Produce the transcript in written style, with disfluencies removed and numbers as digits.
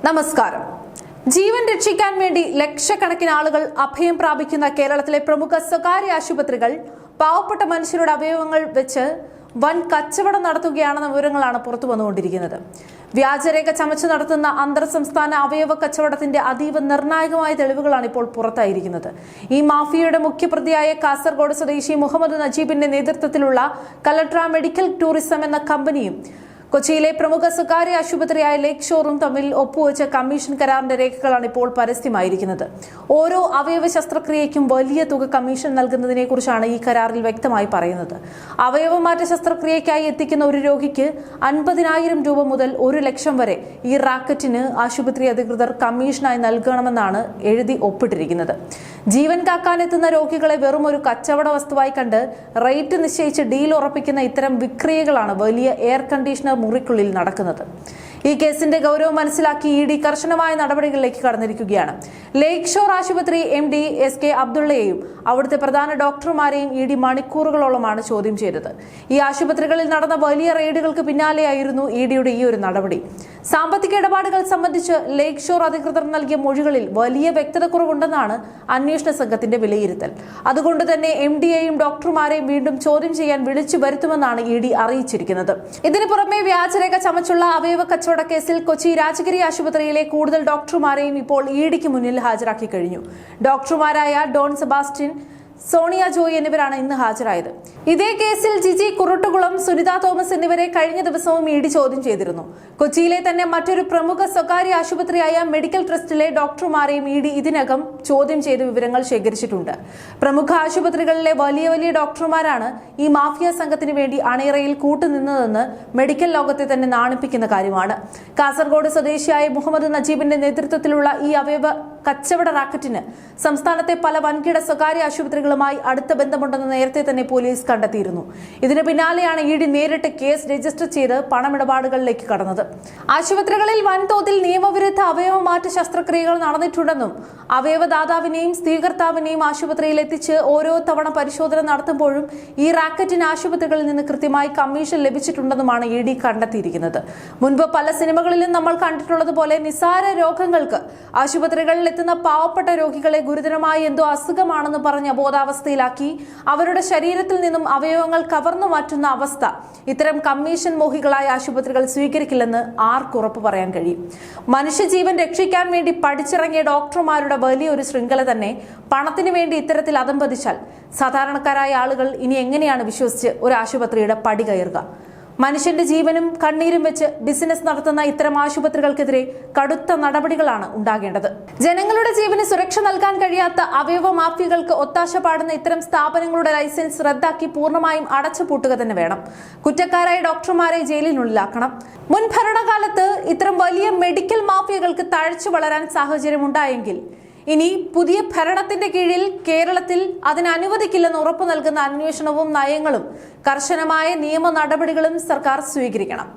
നമസ്കാരം. ജീവൻ രക്ഷിക്കാൻ വേണ്ടി ലക്ഷക്കണക്കിന് ആളുകൾ അഭയം പ്രാപിക്കുന്ന കേരളത്തിലെ പ്രമുഖ സ്വകാര്യ ആശുപത്രികൾ പാവപ്പെട്ട മനുഷ്യരുടെ അവയവങ്ങൾ വെച്ച് വൻ കച്ചവടം നടത്തുകയാണെന്ന വിവരങ്ങളാണ് പുറത്തു വന്നുകൊണ്ടിരിക്കുന്നത്. വ്യാജരേഖ ചമച്ചു നടത്തുന്ന അന്തർ സംസ്ഥാന അവയവ കച്ചവടത്തിന്റെ അതീവ നിർണായകമായ തെളിവുകളാണ് ഇപ്പോൾ പുറത്തായിരിക്കുന്നത്. ഈ മാഫിയയുടെ മുഖ്യപ്രതിയായ കാസർഗോഡ് സ്വദേശി മുഹമ്മദ് നജീബിന്റെ നേതൃത്വത്തിലുള്ള കലട്ര മെഡിക്കൽ ടൂറിസം എന്ന കമ്പനിയും കൊച്ചിയിലെ പ്രമുഖ സ്വകാര്യ ആശുപത്രിയായ ലേക്ക് ഷോറും തമ്മിൽ ഒപ്പുവെച്ച കമ്മീഷൻ കരാറിന്റെ രേഖകളാണ് ഇപ്പോൾ പരസ്യമായിരിക്കുന്നത്. ഓരോ അവയവ ശസ്ത്രക്രിയയ്ക്കും വലിയ തുക കമ്മീഷൻ നൽകുന്നതിനെ കുറിച്ചാണ് ഈ കരാറിൽ വ്യക്തമായി പറയുന്നത്. അവയവമാറ്റ ശസ്ത്രക്രിയയ്ക്കായി എത്തിക്കുന്ന ഒരു രോഗിക്ക് 50,000 രൂപ മുതൽ 1 ലക്ഷം വരെ ഈ റാക്കറ്റിന് ആശുപത്രി അധികൃതർ കമ്മീഷനായി നൽകണമെന്നാണ് എഴുതി ഒപ്പിട്ടിരിക്കുന്നത്. ജീവൻ കാക്കാനെത്തുന്ന രോഗികളെ വെറും ഒരു കച്ചവട വസ്തുവായി കണ്ട് റേറ്റ് നിശ്ചയിച്ച് ഡീൽ ഉറപ്പിക്കുന്ന ഇത്തരം വിക്രിയകളാണ് വലിയ എയർ കണ്ടീഷണർ മുറിക്കുള്ളിൽ നടക്കുന്നത്. ഈ കേസിന്റെ ഗൗരവം മനസ്സിലാക്കി ഇ ഡി കർശനമായ നടപടികളിലേക്ക് കടന്നിരിക്കുകയാണ്. ലേക്ക് ഷോർ ആശുപത്രി MD SK അബ്ദുള്ളയെയും അവിടുത്തെ പ്രധാന ഡോക്ടർമാരെയും ഇ ഡി മണിക്കൂറുകളോളമാണ് ചോദ്യം ചെയ്തത്. ഈ ആശുപത്രികളിൽ നടന്ന വലിയ റെയ്ഡുകൾക്ക് പിന്നാലെയായിരുന്നു ഇ ഡിയുടെ ഈ ഒരു നടപടി. സാമ്പത്തിക ഇടപാടുകൾ സംബന്ധിച്ച് ലേക്ക് ഷോർ അധികൃതർ നൽകിയ മൊഴികളിൽ വലിയ വ്യക്തത കുറവുണ്ടെന്നാണ് അന്വേഷണ സംഘത്തിന്റെ വിലയിരുത്തൽ. അതുകൊണ്ട് തന്നെ MD യെയും ഡോക്ടർമാരെയും വീണ്ടും ചോദ്യം ചെയ്യാൻ വിളിച്ചു വരുത്തുമെന്നാണ് ഇ ഡി അറിയിച്ചിരിക്കുന്നത്. ഇതിനു പുറമെ വ്യാജരേഖ ചമച്ചുള്ള അവയവ കച്ചവട കേസിൽ കൊച്ചി രാജഗിരി ആശുപത്രിയിലെ കൂടുതൽ ഡോക്ടർമാരെയും ഇപ്പോൾ ഇ ഡിക്ക് മുന്നിൽ ഹാജരാക്കി കഴിഞ്ഞു. ഡോക്ടർമാരായ ഡോൺ സെബാസ്റ്റ്യൻ, സോണിയ ജോയ് എന്നിവരാണ് ഇന്ന് ഹാജരായത്. ഇതേ കേസിൽ ജിജി കുറുട്ടുകുളം, സുനിത തോമസ് എന്നിവരെ കഴിഞ്ഞ ദിവസവും ഇ ഡി ചോദ്യം ചെയ്തിരുന്നു. കൊച്ചിയിലെ തന്നെ മറ്റൊരു പ്രമുഖ സ്വകാര്യ ആശുപത്രിയായ മെഡിക്കൽ ട്രസ്റ്റിലെ ഡോക്ടർമാരെയും ഇ ഡി ഇതിനകം ചോദ്യം ചെയ്ത് വിവരങ്ങൾ ശേഖരിച്ചിട്ടുണ്ട്. പ്രമുഖ ആശുപത്രികളിലെ വലിയ വലിയ ഡോക്ടർമാരാണ് ഈ മാഫിയ സംഘത്തിന് വേണ്ടി അണിയറയിൽ കൂട്ടുനിന്നതെന്ന് മെഡിക്കൽ ലോകത്തെ തന്നെ നാണിപ്പിക്കുന്ന കാര്യമാണ്. കാസർഗോഡ് സ്വദേശിയായ മുഹമ്മദ് നജീബിന്റെ നേതൃത്വത്തിലുള്ള ഈ അവയവ കച്ചവട റാക്കറ്റിന് സംസ്ഥാനത്തെ പല വൻകിട സ്വകാര്യ ആശുപത്രികളുമായി അടുത്ത ബന്ധമുണ്ടെന്ന് നേരത്തെ തന്നെ പോലീസ് കണ്ടെത്തിയിരുന്നു. ഇതിന് പിന്നാലെയാണ് ഇ ഡി നേരിട്ട് കേസ് രജിസ്റ്റർ ചെയ്ത് പണമിടപാടുകളിലേക്ക് കടന്നത്. ആശുപത്രികളിൽ വൻതോതിൽ നിയമവിരുദ്ധ അവയവമാറ്റ ശസ്ത്രക്രിയകൾ നടന്നിട്ടുണ്ടെന്നും അവയവദാതാവിനെയും സ്വീകർത്താവിനെയും ആശുപത്രിയിൽ എത്തിച്ച് ഓരോ തവണ പരിശോധന നടത്തുമ്പോഴും ഈ റാക്കറ്റിന് ആശുപത്രികളിൽ നിന്ന് കൃത്യമായി കമ്മീഷൻ ലഭിച്ചിട്ടുണ്ടെന്നുമാണ് ഇ ഡി കണ്ടെത്തിയിരിക്കുന്നത്. മുൻപ് പല സിനിമകളിലും നമ്മൾ കണ്ടിട്ടുള്ളതുപോലെ നിസ്സാര രോഗങ്ങൾക്ക് ആശുപത്രികളിൽ എത്തുന്ന പാവപ്പെട്ട രോഗികളെ ഗുരുതരമായ എന്തോ അസുഖമാണെന്ന് പറഞ്ഞ് അബോധാവസ്ഥയിലാക്കി അവരുടെ ശരീരത്തിൽ നിന്നും അവയവങ്ങൾ കവർന്നു മാറ്റുന്ന അവസ്ഥ ഇത്തരം കമ്മീഷൻ മോഹികളായ ആശുപത്രികൾ സ്വീകരിക്കില്ലെന്ന് ആർക്കുറപ്പ് പറയാൻ കഴിയും? മനുഷ്യജീവൻ രക്ഷിക്കാൻ വേണ്ടി പഠിച്ചിറങ്ങിയ ഡോക്ടർമാരുടെ വലിയൊരു ശൃംഖല തന്നെ പണത്തിന് വേണ്ടി ഇത്തരത്തിൽ അധംപതിച്ചാൽ സാധാരണക്കാരായ ആളുകൾ ഇനി എങ്ങനെയാണ് വിശ്വസിച്ച് ഒരു ആശുപത്രിയുടെ പടി കയറുക? മനുഷ്യന്റെ ജീവനും കണ്ണീരും വെച്ച് ബിസിനസ് നടത്തുന്ന ഇത്തരം ആശുപത്രികൾക്കെതിരെ കടുത്ത നടപടികളാണ് ഉണ്ടാകേണ്ടത്. ജനങ്ങളുടെ ജീവന് സുരക്ഷ നൽകാൻ കഴിയാത്ത അവയവ മാഫിയകൾക്ക് ഒത്താശ പാടുന്ന ഇത്തരം സ്ഥാപനങ്ങളുടെ ലൈസൻസ് റദ്ദാക്കി പൂർണ്ണമായും അടച്ചുപൂട്ടുക തന്നെ വേണം. കുറ്റക്കാരായ ഡോക്ടർമാരെ ജയിലിനുള്ളിലാക്കണം. മുൻ ഭരണകാലത്ത് ഇത്തരം വലിയ മെഡിക്കൽ മാഫിയകൾക്ക് തഴച്ചു വളരാൻ സാഹചര്യം ഉണ്ടായെങ്കിൽ ഇനി പുതിയ ഭരണത്തിന്റെ കീഴിൽ കേരളത്തിൽ അതിന് അനുവദിക്കില്ലെന്ന് ഉറപ്പു നൽകുന്ന അന്വേഷണവും നയങ്ങളും കർശനമായ നിയമ നടപടികളും സർക്കാർ സ്വീകരിക്കണം.